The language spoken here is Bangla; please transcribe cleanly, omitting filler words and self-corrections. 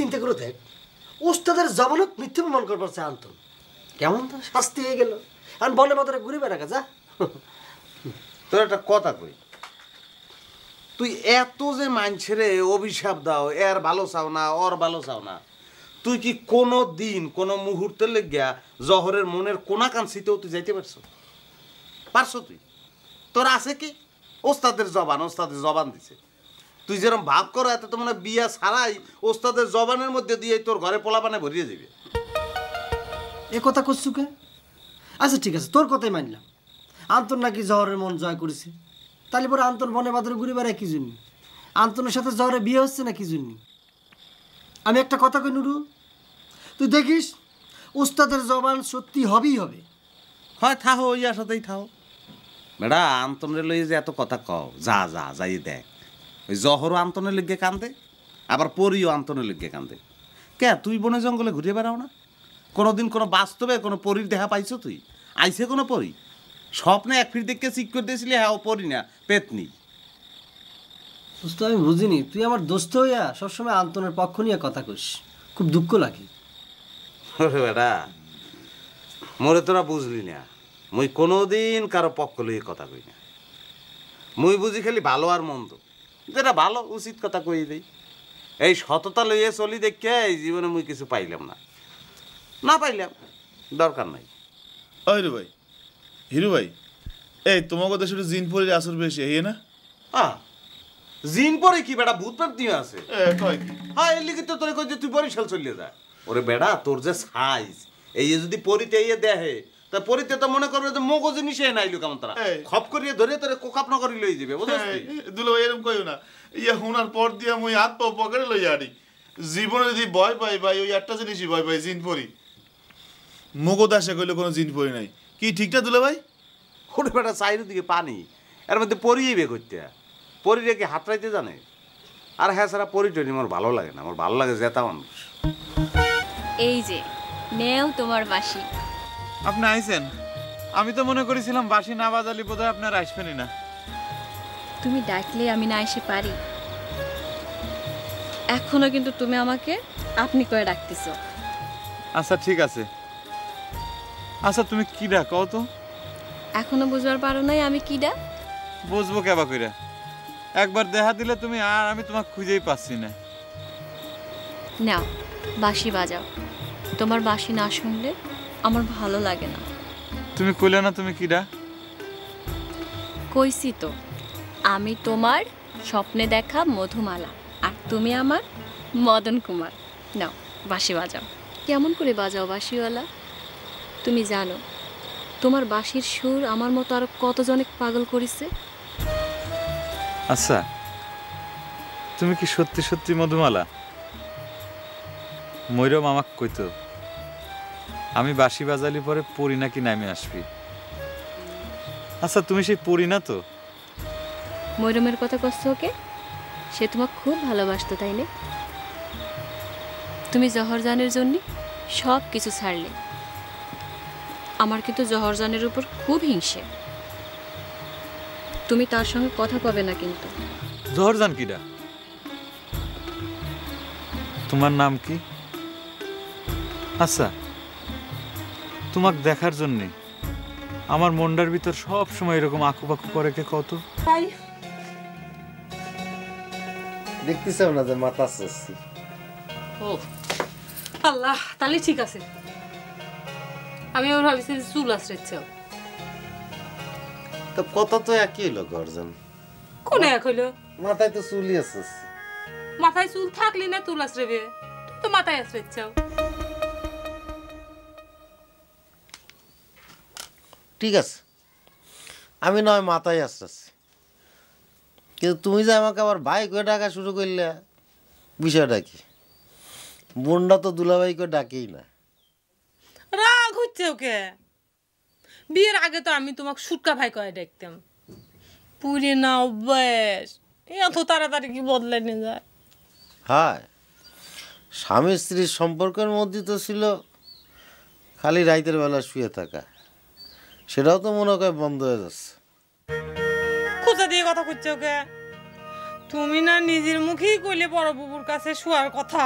চিন্তা করে দেখ, ওস্তাদের জবানত মিথ্যে প্রমাণ করবার চায় আন্তন, কেমন তো শাস্তি হয়ে গেল। আর বলে মাত্র ঘুরে বেড়াকা যা। তোর একটা কথা কই, তুই এত যে মানুষের অভিশাপ দাও, এর ভালো চাও না, ওর ভালো চাও না, তুই কি কোনো দিন কোনো মুহূর্তে লেগিয়া জহরের মনের কোনা কাঞ্চিতেও তুই যাইতে পারছো তুই? তোর আছে কি? ওস্তাদের জবান দিছে। তুই যেরকম ভাব করো এত তো মনে বিয়া ছাড়াই ওস্তাদের জবানের মধ্যে দিয়ে তোর ঘরে পোলাপানে ভরিয়ে যাবে। এ কথা করছু কে? আচ্ছা ঠিক আছে, তোর কথাই মানলাম। আন্তন নাকি জহরের মন জয় করেছে, তাহলে পরে আন্তন বনে বাদরে ঘুরে বেড়ায় কি জন্য? আন্তনের সাথে জহরের বিয়ে হচ্ছে না কি জন্য? আমি একটা কথা কই নুরু, তুই দেখিস উস্তাদের জবান সত্যি হবেই হবে। হয় থাও, ওই আসাতেই থাও। বেড়া আন্তনের লই যে এত কথা কও, যাই দেখ। ওই জহরও আন্তনের লিগে কান্দে, আবার পরিও আন্তনের লিগে কান্দে। কে তুই বনে জঙ্গলে ঘুরে বেড়াও না? কোনোদিন কোনো বাস্তবে কোনো পরীর দেখা পাইছো তুই? আইছে কোনো পরী? স্বপ্নে এক ফির দেখে চিক করে দিয়েছিলি, হ্যাঁ ও পরি না, পেতনি। দোস্ত আমি বুঝিনি, তুই আমার দোস্ত হইয়া সবসময় আন্তনের পক্ষ নিয়ে কথা কইস, খুব দুঃখ লাগে। বেটা মোরে তোরা বুঝলি না, মুই কোনোদিন কারো পক্ষ লইয়ে কথা কই না। মুই বুঝি খালি ভালো আর মন্দ, যেটা ভালো উচিত কথা কই দেই। এই সততা লইয়ে চলি দেখে এই জীবনে মুই কিছু পাইলাম না পাইলাম, দরকার নাই। ওই রে ভাই, হিরু ভাই, এই তোমাকে দেশে জিন পরির আসর বেশি এই না? জিন পরে কি বেটা ভূত প্রেত নিয়ে আছে? কয় কি? হ্যাঁ এর লিগে তো তোরে কই যে তুই বরিশাল চলে যা। ওরে বেটা তোর যে সাইজ, এই যদি পরিতে ইয়ে দেখে তা পরিতে তো মনে করবে যে মগজ জিনিসে নাইলো কেমন তারা খপ করিয়ে ধরে তোরে কোকাপ না করি লই যাবে, বুঝছিস? দুলো ভাই এরকম কইও না, ইয়া হুনার পর দিয়া মুই হাত পা পকেটে লই আড়ি। জীবনে যদি ভয় পাই ভাই ওই একটা জিনিসই ভয় পাই, জিন পরি। মগজ আসে কইলে কোনো জিন পরি নাই, কি ঠিকঠাক দুলো ভাই? ওরে বেটা চারিদিকে পানি, এর মধ্যে পরিয়ে বে করতে, পরিরে কি হাত রাইতে জানে? আর হ্যাঁ সারা পরিটনি আমার ভালো লাগে না, আমার ভালো লাগে জেতা মানুষ। এই যে নেও তোমার বাঁশি। আপনি আইছেন? আমি তো মনে করেছিলাম বাঁশি না বাজালি বোধহয় আপনার আসবেনই না। তুমি ডাকলে আমি না এসে পারি? এখনো কিন্তু তুমি আমাকে আপনি করে ডাকতেছো। আচ্ছা ঠিক আছে, আচ্ছা তুমি কি ডাকো তো? এখনো বুঝবার পারো নাই আমি কি ডাক? বুঝবো কেবা কইরা? একবার দেখা দিলে তুমি আর আমি তোমাকে খুঁজেই পাচ্ছি না। নাও বাঁশি বাজাও, তোমার বাঁশি না শুনলে আমার ভালো লাগে না। তুমি কইলে না তুমি কি ডাক? কইছি তো, আমি তোমার স্বপ্নে দেখা মধুমালা, আর তুমি আমার মদন কুমার। নাও বাঁশি বাজাও। কেমন করে বাজাও বাঁশিওয়ালা? তুমি জানো তোমার বাঁশির সুর আমার মতো আরো কতজনে পাগল করেছে। আচ্ছা তুমি কি সত্যি সত্যি মধুমালা? ময়ূরম আমাকে কইতো আমি বাঁশি বাজালি পরে পরি নাকি নামে আসবি। আচ্ছা তুমি সেই পরি না তো? ময়ূরমের কথা কষ্ট ওকে, সে তোমাকে খুব ভালোবাসতো তাই না? তুমি জহরজানের জন্য সব কিছু ছাড়লে। আমার কিন্তু জহরজানের উপর খুব হিংসে। তুমি তার সঙ্গে কথা পাবে না কিন্তু। জহরজান কিডা? তোমার নাম কি? আচ্ছা তোমাকে দেখার জন্যে আমার মনটার ভিতর সব সময় এরকম আঁকুপাকু করে কে কত? দেখতেছ না যে মাথা আসছে। ও আল্লাহ, তাহলে ঠিক আছে। আমি ওর ভাবছি চুল আসছে। তো কথা তো একই হলো গর্জন। কোন এক হইলো? মাথায় তো চুলই আছে। মাথায় চুল থাকলি না চুল আসবে, তুমি তো মাথায় আসছে। ঠিক আছে, আমি নয় মাথায় আসতেছি, কিন্তু তুমি যে আমাকে আবার ভাই করে ডাকা শুরু করলে, বিষয়টা কি? বোনটা তো দুলাভাই করে ডাকেই না। রাগ হচ্ছে ওকে। বিয়ের আগে তো আমি তোমাকে সুটকা ভাই করে দেখতাম। পুরে না অভ্যাস, এত তাড়াতাড়ি কি বদলে নিয়ে যায়? হ্যাঁ, স্বামী স্ত্রীর সম্পর্কের মধ্যে তো ছিল খালি রাইতের বেলা শুয়ে থাকা, সেটাও তো মনে হয় বন্ধ হয়ে যাচ্ছে। খোঁজা দিয়ে কথা করছে ওকে। তুমি না নিজের মুখেই কইলে বড় বুবুর কাছে শোয়ার কথা।